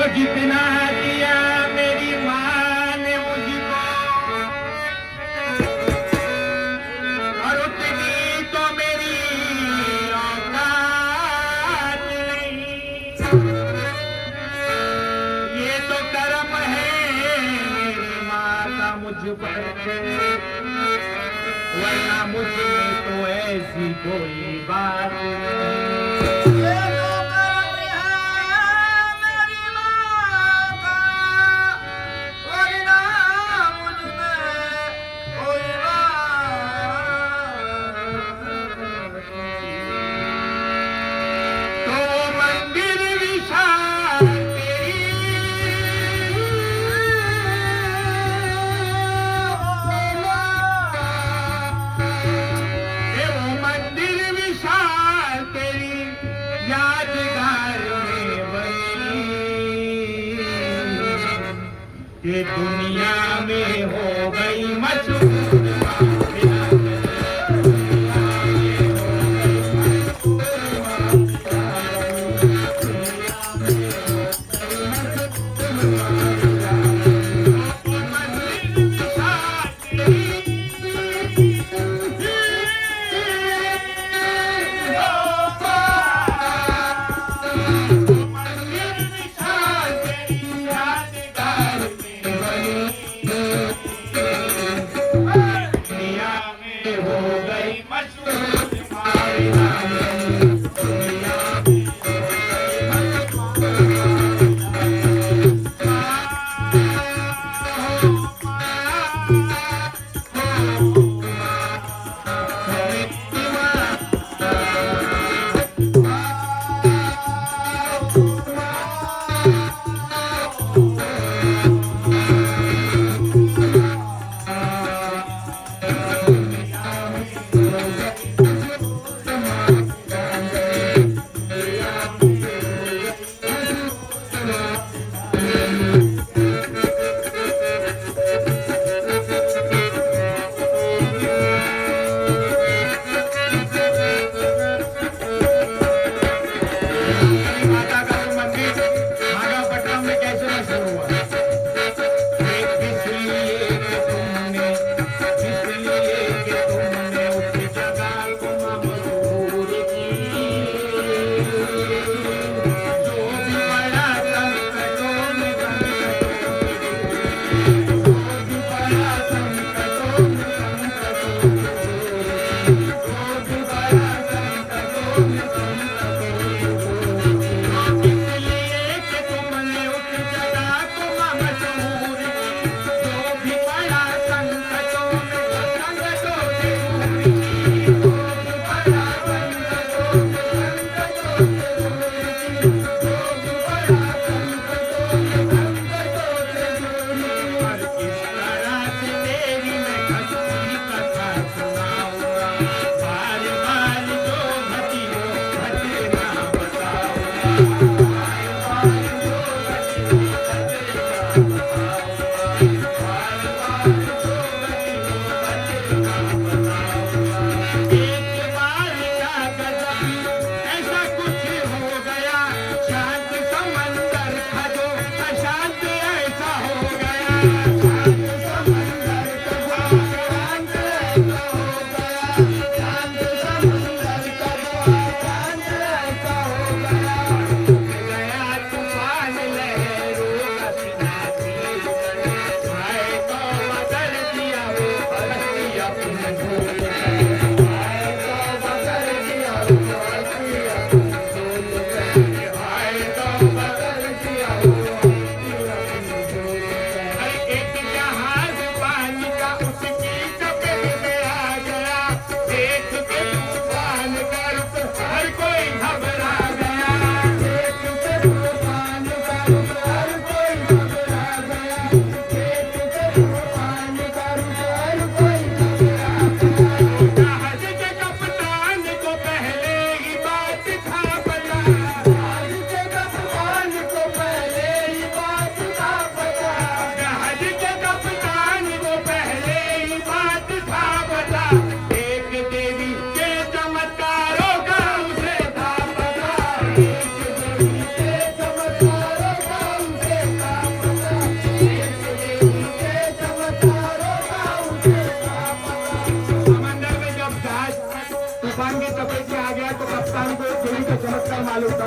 जितना दिया मेरी माँ ने मुझको, और उतनी तो मेरी औकात नहीं। ये तो कर्म है मेरी माँ का मुझ पर, वरना मुझ में तो ऐसी कोई बात नहीं। ये दुनिया में हो गई मशहूर।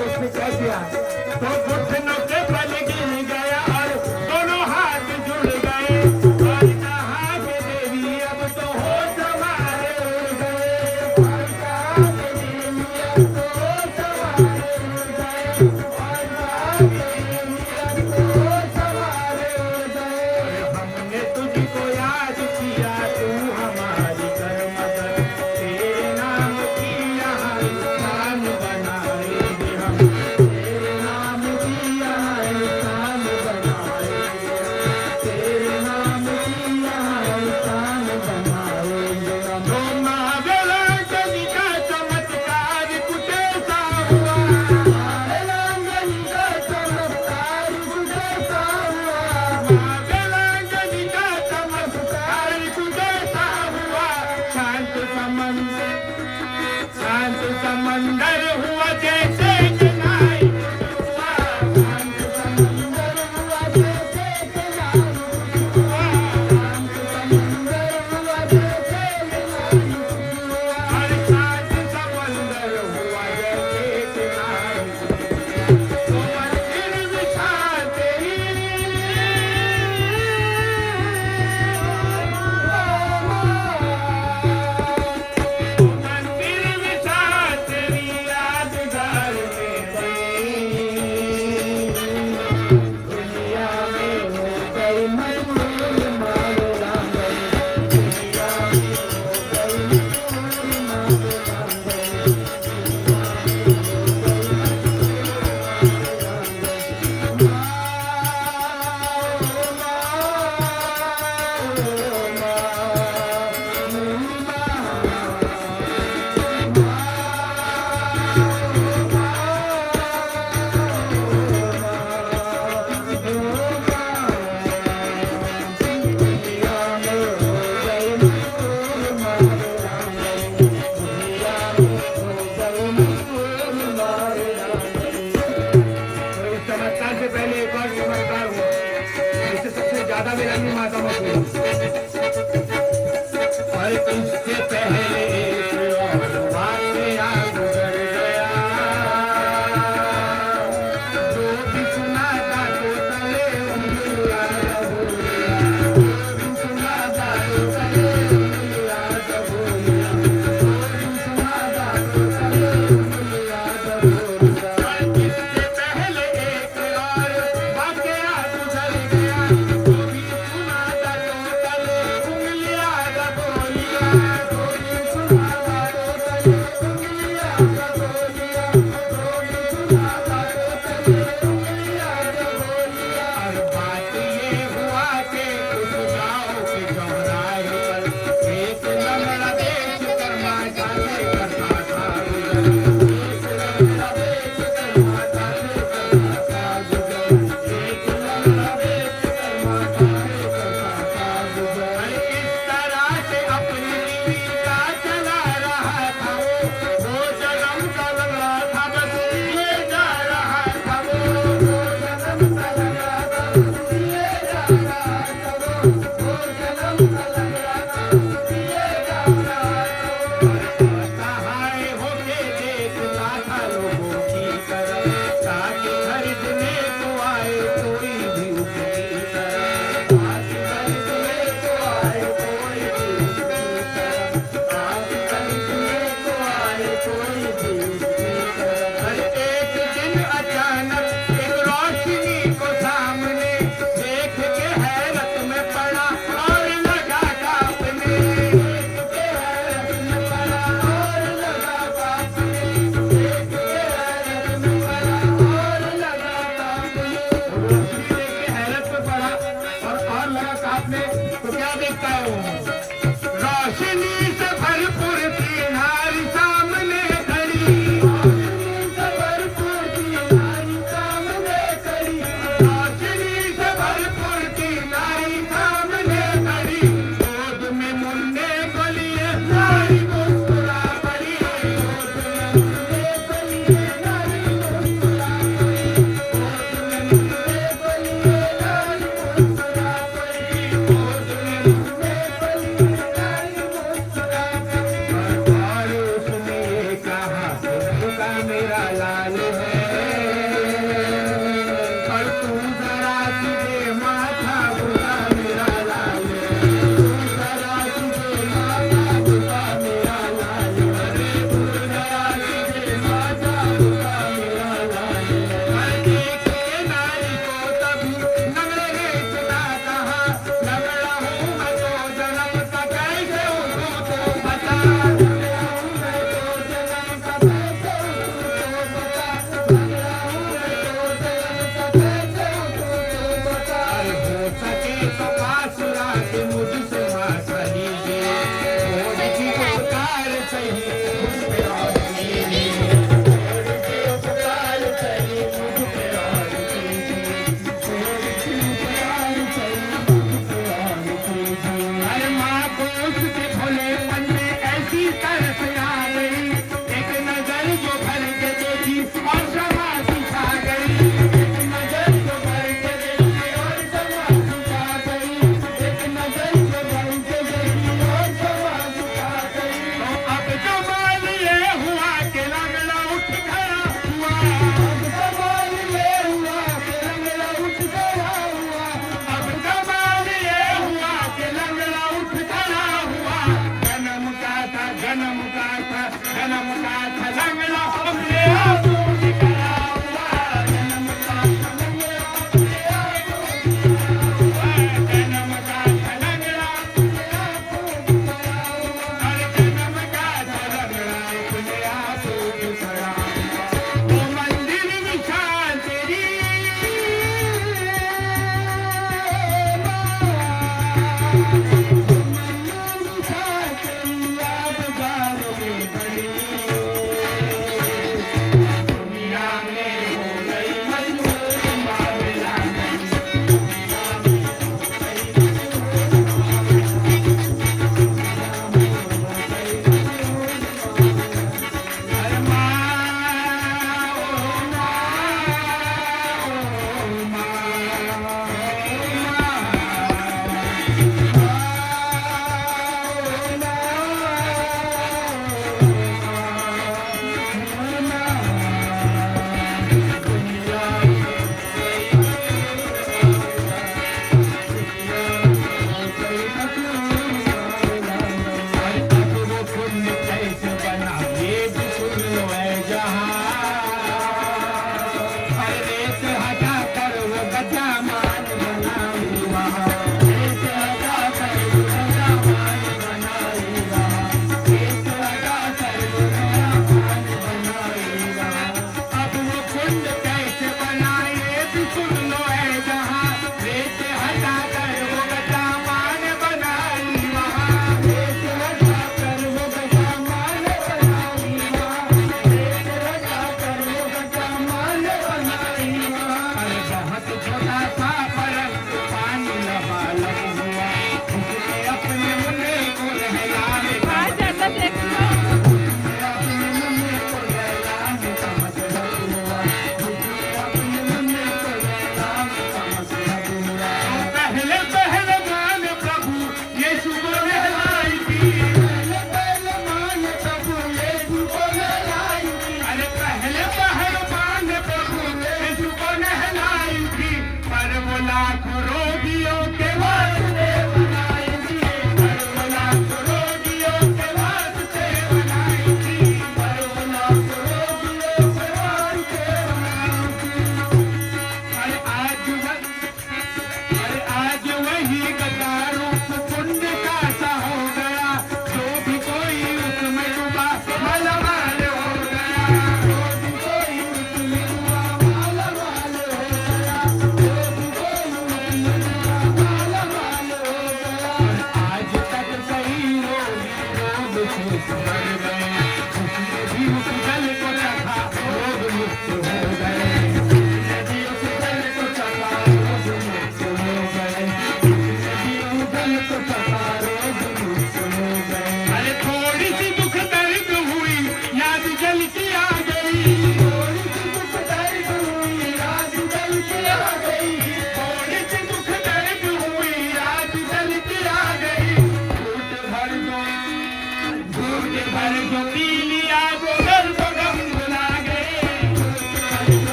तब उसने क्या किया, तो घुटनों के बल गिर गया और दोनों हाथ जुड़ गए और कहा कि देवी अब तो होश हमारे उड़ गए, और कहा कि देवी अब तो होश हमारे उड़ गए, और कहा कि देवी अब तो होश हमारे उड़ गए। हमने तुझको याद किया तू हमारी कर मदद, तेरे नाम की यहाँ स्थान बनाएंगे हम, तेरे नाम की यहाँ स्थान बनाएंगे हम, तेरे नाम की यहाँ स्थान बनाएंगे हम। तो महावेलांगनी का चमत्कार कुछ ऐसा हुआ, महावेलांगनी का चमत्कार कुछ ऐसा हुआ, महावेलांगनी का चमत्कार कुछ ऐसा हुआ। शांत समंदर हुआ जैसे जनाई हुआ, शांत समंदर हुआ जैसे जनाई हुआ, शांत समंदर हुआ जैसे जनाई हुआ, और शांत समंदर हुआ जैसे जनाई हुआ। तो मंदिर विशाल तेरी, मंदिर विशाल तेरी यादगार में गई, दुनिया में हो गई मशहूर महावेलांगनी, दुनिया में हो गई मशहूर महावेलांगनी, तो इस चमत्कार से पहले एक और चमत्कार हुआ, जिससे सबसे ज्यादा वीरांगनी माता हुई। और इससे पहले एक और वाकया गुजर गया, जो भी सुना था तो तले उंगलियां दबोलिया, जो भी सुना था तो तले उंगलियां दबोलिया, जो भी सुना था तो तले उंगलियां दबोलिया। और इससे पहले एक और वाकया गुजर गया, जो भी सुना था तो तले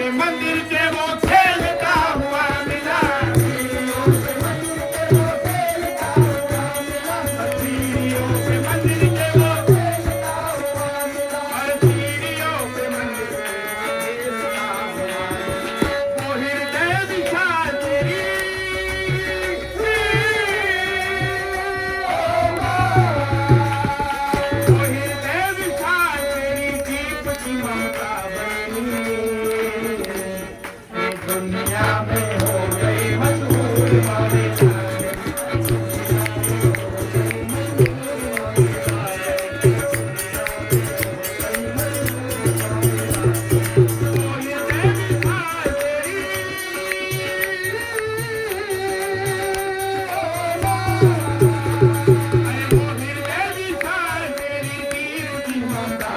पे मंदिर के वो खेलता हुआ मिला, सीढ़ियों पे मंदिर के वो खेलता हुआ मिला, सीढ़ियों पे मंदिर के वो खेलता हुआ मिला, और सीढ़ियों पे मंदिर के वो खेलता हुआ मिला। वो हृदय दिशा तेरी, वो हृदय दिशा तेरी दीप की ममता बनी, ये दुनिया में हो गई मशहूर वाली जाने। वो हृदय दिशा तेरी, अरे वो हृदय दिशा तेरी दीप की ममता